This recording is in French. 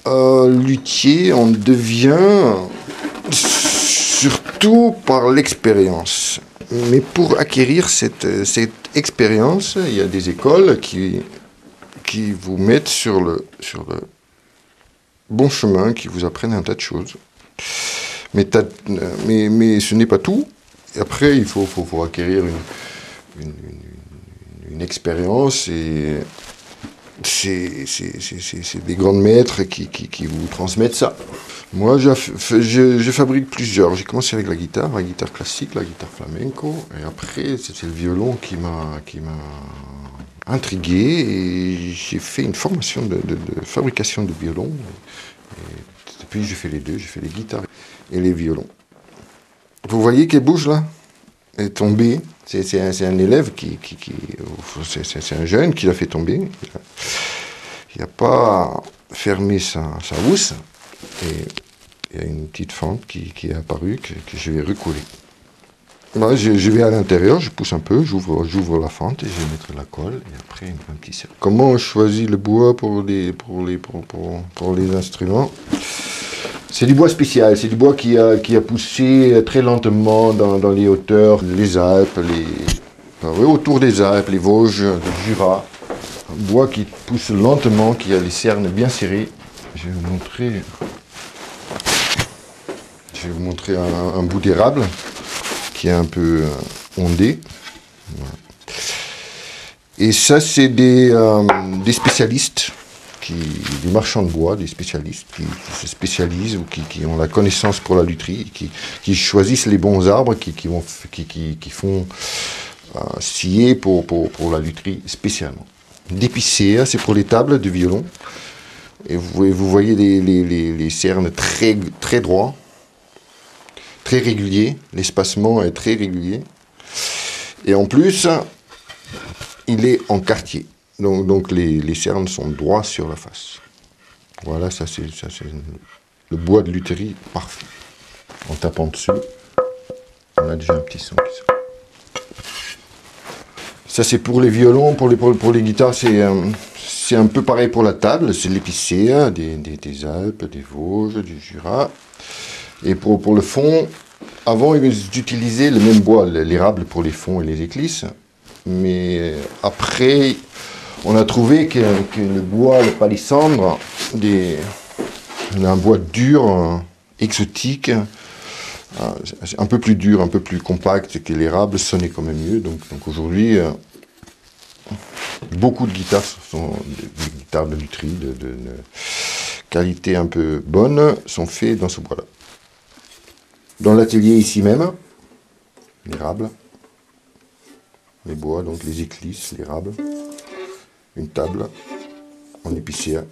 Luthier, on devient surtout par l'expérience. Mais pour acquérir cette expérience, il y a des écoles qui vous mettent sur le bon chemin, qui vous apprennent un tas de choses. Mais ce n'est pas tout. Et après, il faut acquérir une expérience et c'est des grands maîtres qui vous transmettent ça. Moi, je fabrique plusieurs. J'ai commencé avec la guitare classique, la guitare flamenco. Et après, c'était le violon qui m'a intrigué. Et j'ai fait une formation de fabrication de violon. Et depuis, j'ai fait les deux. J'ai fait les guitares et les violons. Vous voyez qu'elle bouge là? Elle est tombée. C'est un élève c'est un jeune qui l'a fait tomber. Il n'a pas fermé sa housse. Et il y a une petite fente qui est apparue que je vais recoller. Là, je vais à l'intérieur, je pousse un peu, j'ouvre la fente et je vais mettre la colle et après un petit cercle. Comment on choisit le bois pour les instruments? C'est du bois spécial, c'est du bois qui a poussé très lentement dans les hauteurs, les Alpes, autour des Alpes, les Vosges, le Jura. Un bois qui pousse lentement, qui a les cernes bien serrées. Je vais vous montrer un bout d'érable qui est un peu ondé. Voilà. Et ça, c'est des spécialistes, des marchands de bois, des spécialistes qui se spécialisent ou qui ont la connaissance pour la lutherie, qui choisissent les bons arbres, qui font scier pour la lutherie spécialement. D'épicéa, c'est pour les tables de violon. Et vous voyez les cernes très droits, très réguliers. L'espacement est très régulier. Et en plus, il est en quartier. Donc les cernes sont droits sur la face. Voilà, ça c'est le bois de lutherie parfait. En tapant dessus, on a déjà un petit son qui sort. Ça c'est pour les violons, pour les guitares, c'est un peu pareil pour la table, c'est l'épicéa, des Alpes, des Vosges, du Jura. Et pour le fond, avant ils utilisaient le même bois, l'érable pour les fonds et les éclisses. Mais après, on a trouvé que le bois, le palissandre, un bois dur, exotique, un peu plus dur, un peu plus compact que l'érable, sonnait quand même mieux. Donc aujourd'hui, beaucoup de guitares sont des guitares de lutherie, de qualité un peu bonne, sont faites dans ce bois-là. Dans l'atelier ici même, l'érable, les bois, donc les éclisses, l'érable, une table en épicéa.